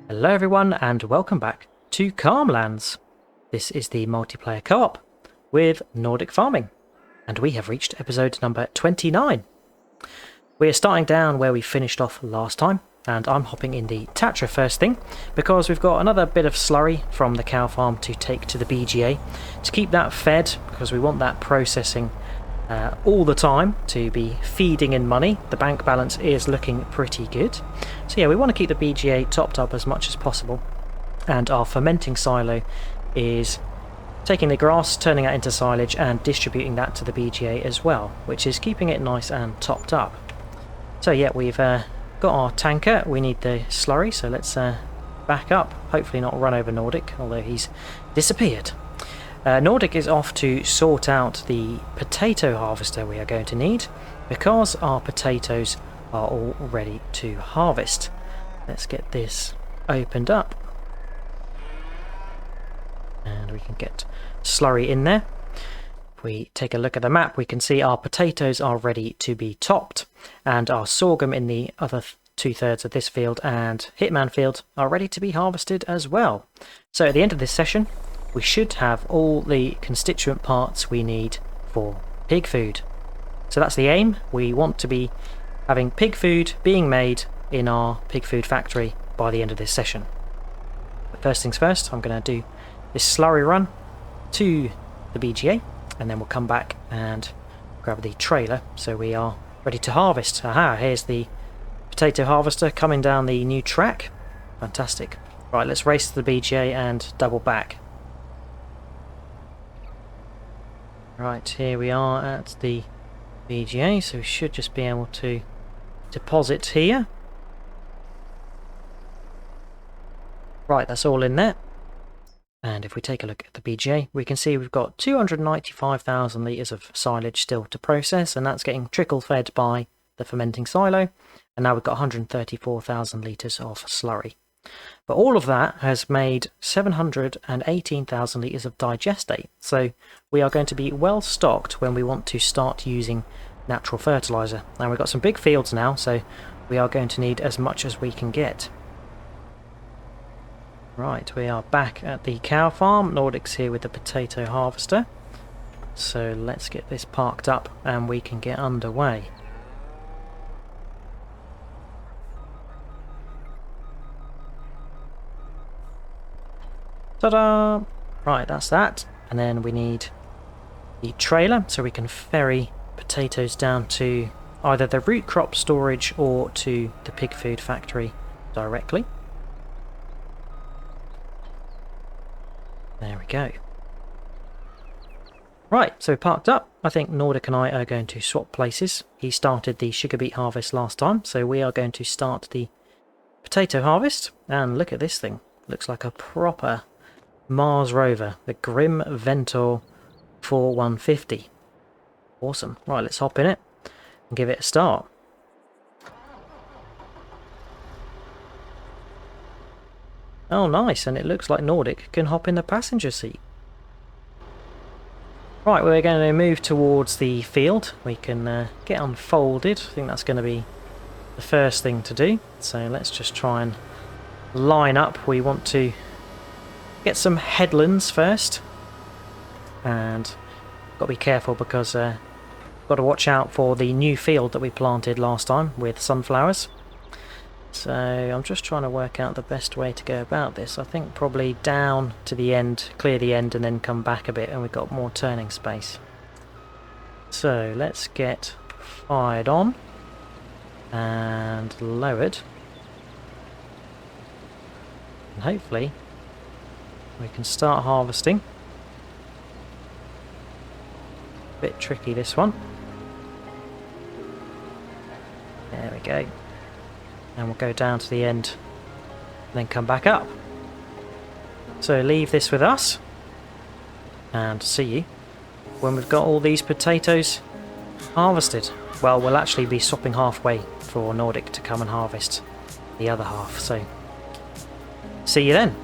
Hello everyone and welcome back to Calmlands. This is the multiplayer co-op with Nordic farming and we have reached episode number 29. We are starting down where we finished off last time and I'm hopping in the Tatra first thing because we've got another bit of slurry from the cow farm to take to the BGA to keep that fed because we want that processing all the time to be feeding in money. The bank balance is looking pretty good. So yeah, we want to keep the BGA topped up as much as possible. And our fermenting silo is taking the grass, turning that into silage and distributing that to the BGA as well, which is keeping it nice and topped up. So yeah, we've got our tanker. We need the slurry, so let's back up. Hopefully not run over Nordic, although he's disappeared. Nordic is off to sort out the potato harvester we are going to need because our potatoes are all ready to harvest. Let's get this opened up and we can get slurry in there. If we take a look at the map, we can see our potatoes are ready to be topped and our sorghum in the other two-thirds of this field and Hitman field are ready to be harvested as well. So at the end of this session we should have all the constituent parts we need for pig food. So that's the aim. We want to be having pig food being made in our pig food factory by the end of this session. But first things first, I'm going to do this slurry run to the BGA and then we'll come back and grab the trailer so we are ready to harvest. Aha, here's the potato harvester coming down the new track. Fantastic. Right, let's race to the BGA and double back. Right, here we are at the BGA, so we should just be able to deposit here. Right, that's all in there. And if we take a look at the BGA, we can see we've got 295,000 litres of silage still to process, and that's getting trickle fed by the fermenting silo. And now we've got 134,000 litres of slurry. But all of that has made 718,000 litres of digestate, so we are going to be well stocked when we want to start using natural fertiliser. Now we've got some big fields now, so we are going to need as much as we can get. Right, we are back at the cow farm. Nordic's here with the potato harvester. So let's get this parked up and we can get underway. Ta-da! Right, that's that. And then we need the trailer so we can ferry potatoes down to either the root crop storage or to the pig food factory directly. There we go. Right, so parked up. I think Nordic and I are going to swap places. He started the sugar beet harvest last time, so we are going to start the potato harvest. And look at this thing. Looks like a proper Mars rover, the Grim Ventor 4150. Awesome. Right, let's hop in it and give it a start. Oh, nice, and it looks like Nordic can hop in the passenger seat. Right, we're going to move towards the field. We can get unfolded. I think that's going to be the first thing to do. So let's just try and line up. We want to get some headlands first, and got to be careful because got to watch out for the new field that we planted last time with sunflowers. So I'm just trying to work out the best way to go about this. I think probably down to the end, clear the end and then come back a bit, and we've got more turning space. So let's get fired on and lowered, and hopefully we can start harvesting. Bit tricky this one. There we go. And we'll go down to the end and then come back up. So leave this with us and see you when we've got all these potatoes harvested. Well, we'll actually be swapping halfway for Nordic to come and harvest the other half. So see you then.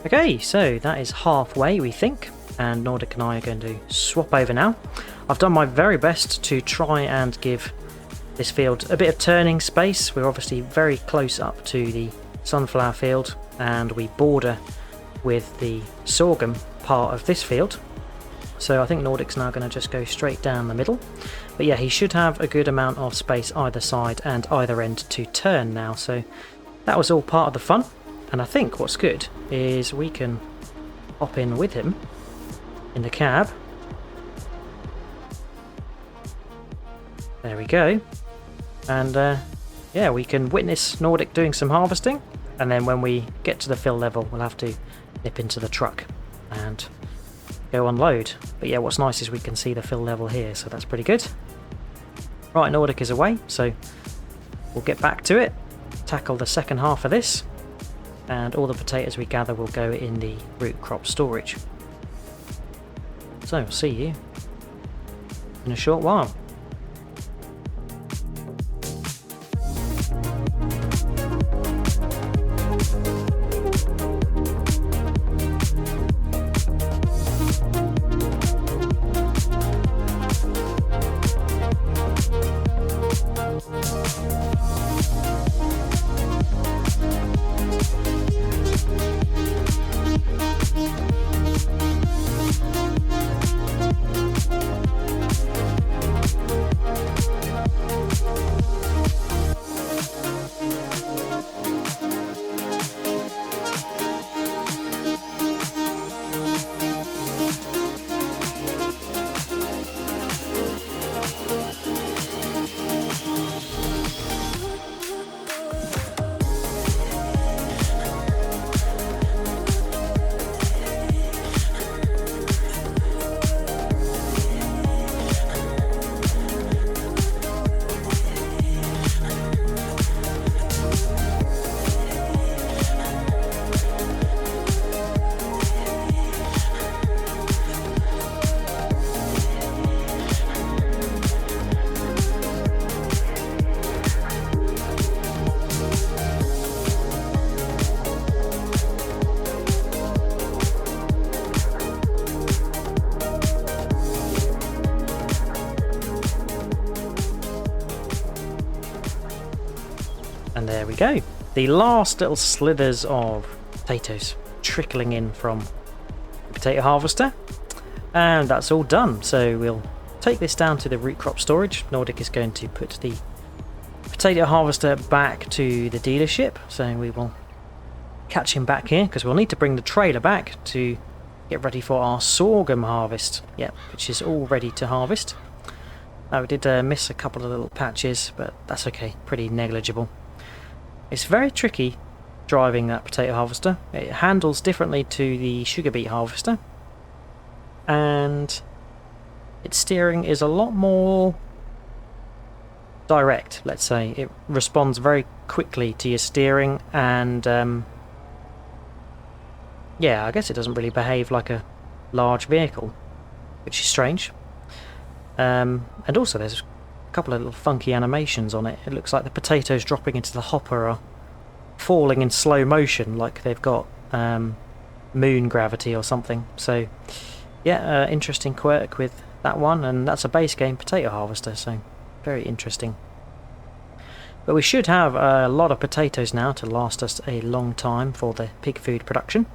Okay, so that is halfway, we think, and Nordic and I are going to swap over now. I've done my very best to try and give this field a bit of turning space. We're obviously very close up to the sunflower field, and we border with the sorghum part of this field. So I think Nordic's now going to just go straight down the middle. But yeah, he should have a good amount of space either side and either end to turn now. So that was all part of the fun. And I think what's good is we can hop in with him in the cab. There we go. And yeah, we can witness Nordic doing some harvesting. And then when we get to the fill level, we'll have to nip into the truck and go unload. But yeah, what's nice is we can see the fill level here, so that's pretty good. Right, Nordic is away, so we'll get back to it, tackle the second half of this, and all the potatoes we gather will go in the root crop storage. So we'll see you in a short while. And there we go. The last little slithers of potatoes trickling in from the potato harvester. And that's all done. So we'll take this down to the root crop storage. Nordic is going to put the potato harvester back to the dealership. So we will catch him back here because we'll need to bring the trailer back to get ready for our sorghum harvest. Yep, which is all ready to harvest. Now we did miss a couple of little patches, but that's okay, pretty negligible. It's very tricky driving that potato harvester. It handles differently to the sugar beet harvester, and its steering is a lot more direct, let's say. It responds very quickly to your steering, and yeah, I guess it doesn't really behave like a large vehicle, which is strange. And also there's a couple of little funky animations on it. It looks like the potatoes dropping into the hopper are falling in slow motion, like they've got moon gravity or something. So yeah, interesting quirk with that one, and that's a base game potato harvester, so very interesting. But we should have a lot of potatoes now to last us a long time for the pig food production.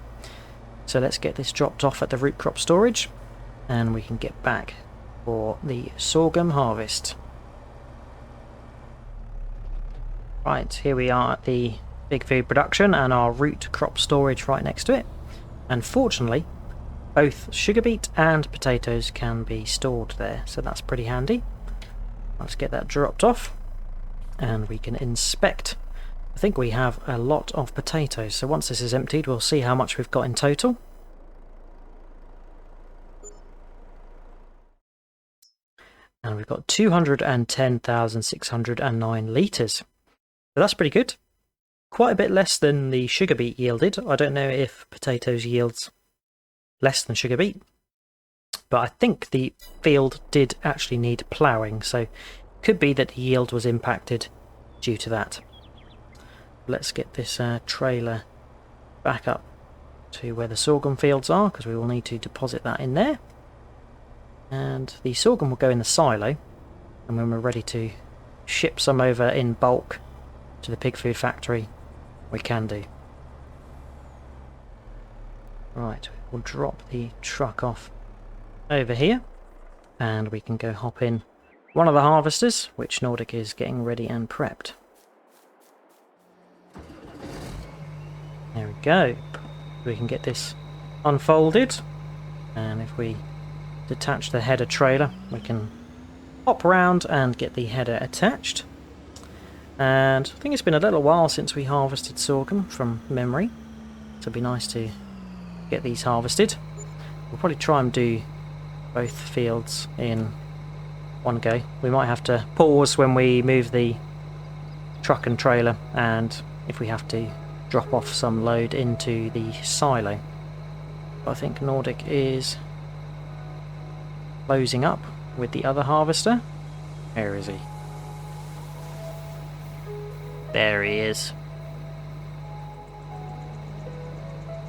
So let's get this dropped off at the root crop storage, and we can get back for the sorghum harvest. Right, here we are at the pig food production and our root crop storage right next to it. And fortunately, both sugar beet and potatoes can be stored there, so that's pretty handy. Let's get that dropped off and we can inspect. I think we have a lot of potatoes, so once this is emptied we'll see how much we've got in total. And we've got 210,609 litres. So that's pretty good. Quite a bit less than the sugar beet yielded. I don't know if potatoes yields less than sugar beet, but I think the field did actually need ploughing, so it could be that the yield was impacted due to that. Let's get this trailer back up to where the sorghum fields are, because we will need to deposit that in there. And the sorghum will go in the silo, and when we're ready to ship some over in bulk to the pig food factory, we can do. Right, we'll drop the truck off over here, and we can go hop in one of the harvesters, which Nordic is getting ready and prepped. There we go. We can get this unfolded, and if we detach the header trailer, we can hop round and get the header attached. And I think it's been a little while since we harvested sorghum from memory, so it'd be nice to get these harvested. We'll probably try and do both fields in one go. We might have to pause when we move the truck and trailer, and if we have to drop off some load into the silo. But I think Nordic is closing up with the other harvester. Where is he? There he is.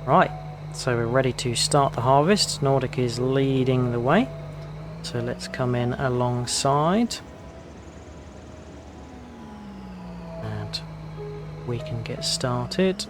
Right, so we're ready to start the harvest. Nordic is leading the way, so let's come in alongside and we can get started.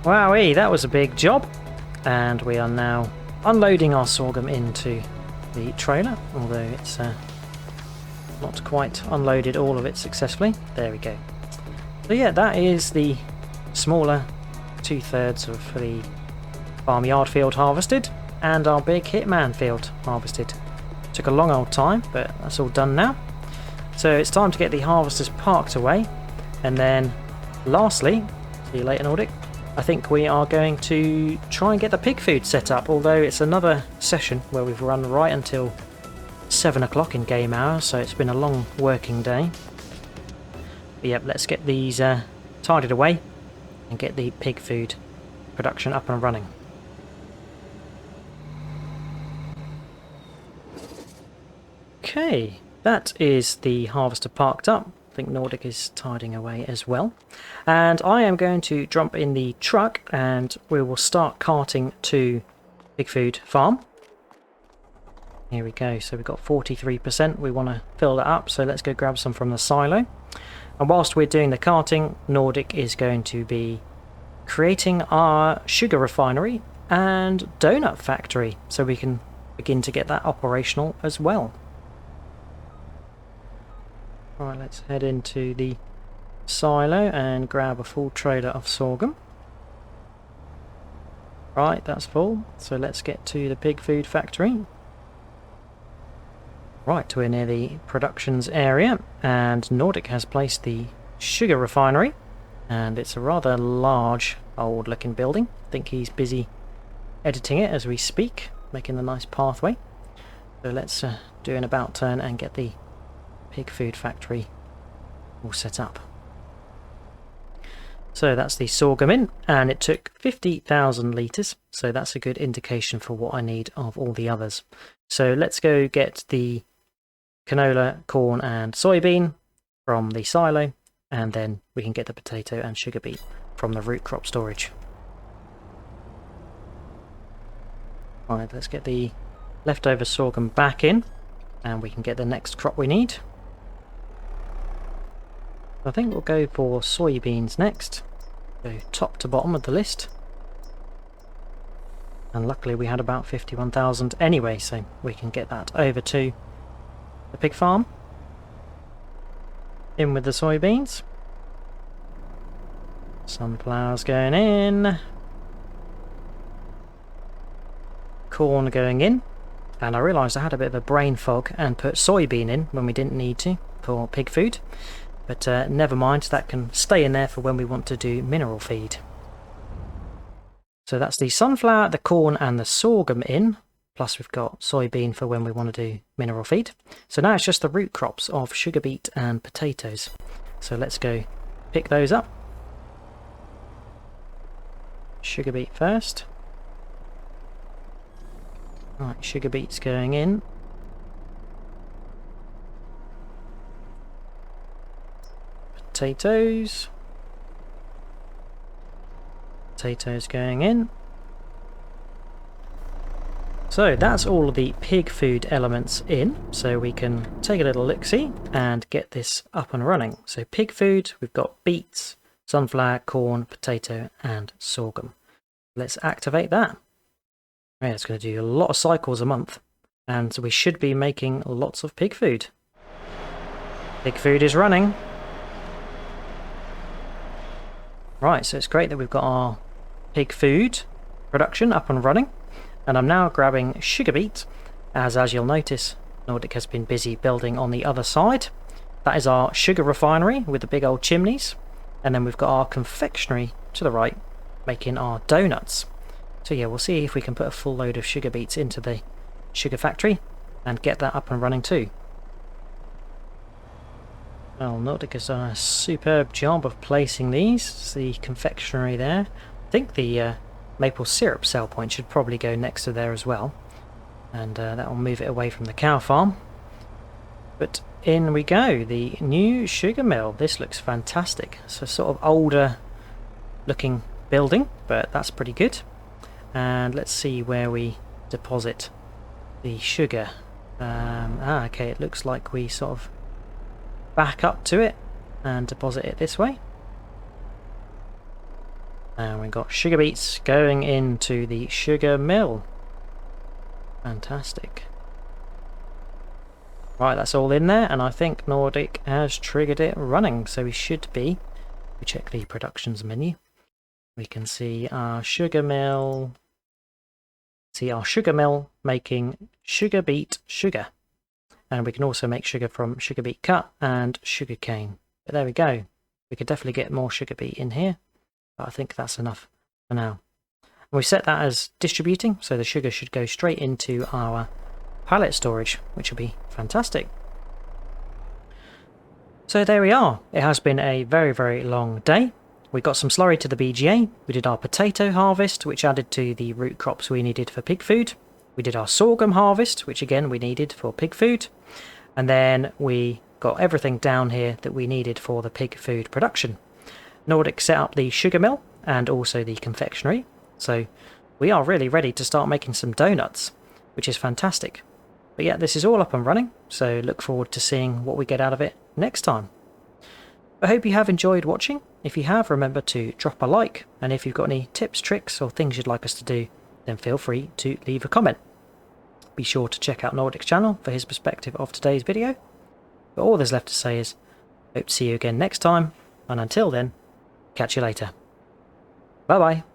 Wowee, that was a big job. And we are now unloading our sorghum into the trailer, although it's not quite unloaded all of it successfully. There we go. So yeah, that is the smaller 2/3 of the farmyard field harvested, and our big hitman field harvested. Took a long old time, but that's all done now. So it's time to get the harvesters parked away, and then lastly, see you later Nordic, I think we are going to try and get the pig food set up, although it's another session where we've run right until 7 o'clock in game hours, so it's been a long working day. But yep, let's get these tidied away and get the pig food production up and running. Okay, that is the harvester parked up. I think Nordic is tidying away as well. And I am going to jump in the truck and we will start carting to Pig Food Farm. Here we go, so we've got 43%, we want to fill that up, so let's go grab some from the silo. And whilst we're doing the carting, Nordic is going to be creating our sugar refinery and donut factory, so we can begin to get that operational as well. Right, let's head into the silo and grab a full trailer of sorghum. Right, that's full, so let's get to the pig food factory. Right, we're near the productions area, and Nordic has placed the sugar refinery, and it's a rather large, old looking building. I think he's busy editing it as we speak, making a nice pathway. So let's do an about turn and get the pig food factory all set up. So that's the sorghum in, and it took 50,000 litres, so that's a good indication for what I need of all the others. So let's go get the canola, corn and soybean from the silo, and then we can get the potato and sugar beet from the root crop storage. Right, let's get the leftover sorghum back in, and we can get the next crop we need. I think we'll go for soybeans next. Go top to bottom of the list. And luckily we had about 51,000 anyway, so we can get that over to the pig farm. In with the soybeans. Sunflowers going in. Corn going in. And I realised I had a bit of a brain fog and put soybean in when we didn't need to for pig food. But never mind, that can stay in there for when we want to do mineral feed. So that's the sunflower, the corn and the sorghum in. Plus we've got soybean for when we want to do mineral feed. So now it's just the root crops of sugar beet and potatoes. So let's go pick those up. Sugar beet first. Right, sugar beet's going in. Potatoes. Potatoes going in. So that's all of the pig food elements in, so we can take a little look-see and get this up and running. So pig food, we've got beets, sunflower, corn, potato and sorghum. Let's activate that. Yeah, it's going to do a lot of cycles a month, and so we should be making lots of pig food. Pig food is running. Right, so it's great that we've got our pig food production up and running. And I'm now grabbing sugar beet, as you'll notice, Nordic has been busy building on the other side. That is our sugar refinery with the big old chimneys. And then we've got our confectionery to the right, making our donuts. So yeah, we'll see if we can put a full load of sugar beets into the sugar factory and get that up and running too. Well, Nordic has done a superb job of placing these. It's the confectionery there. I think the maple syrup sell point should probably go next to there as well. And that will move it away from the cow farm. But in we go, the new sugar mill. This looks fantastic. It's a sort of older looking building, but that's pretty good. And let's see where we deposit the sugar. Okay, it looks like we sort of back up to it and deposit it this way. And we've got sugar beets going into the sugar mill. Fantastic. Right, that's all in there, and I think Nordic has triggered it running, so we should be. We check the productions menu. We can see our sugar mill. See our sugar mill making sugar beet sugar. And we can also make sugar from sugar beet cut and sugar cane. But there we go. We could definitely get more sugar beet in here, but I think that's enough for now. And we set that as distributing, so the sugar should go straight into our pallet storage, which will be fantastic. So there we are. It has been a very, very long day. We got some slurry to the BGA. We did our potato harvest, which added to the root crops we needed for pig food. We did our sorghum harvest, which again we needed for pig food. And then we got everything down here that we needed for the pig food production. Nordic set up the sugar mill and also the confectionery. So we are really ready to start making some donuts, which is fantastic. But yeah, this is all up and running, so look forward to seeing what we get out of it next time. I hope you have enjoyed watching. If you have, remember to drop a like, and if you've got any tips, tricks or things you'd like us to do, then feel free to leave a comment. Be sure to check out Nordic's channel for his perspective of today's video. But all there's left to say is, hope to see you again next time, and until then, catch you later. Bye bye.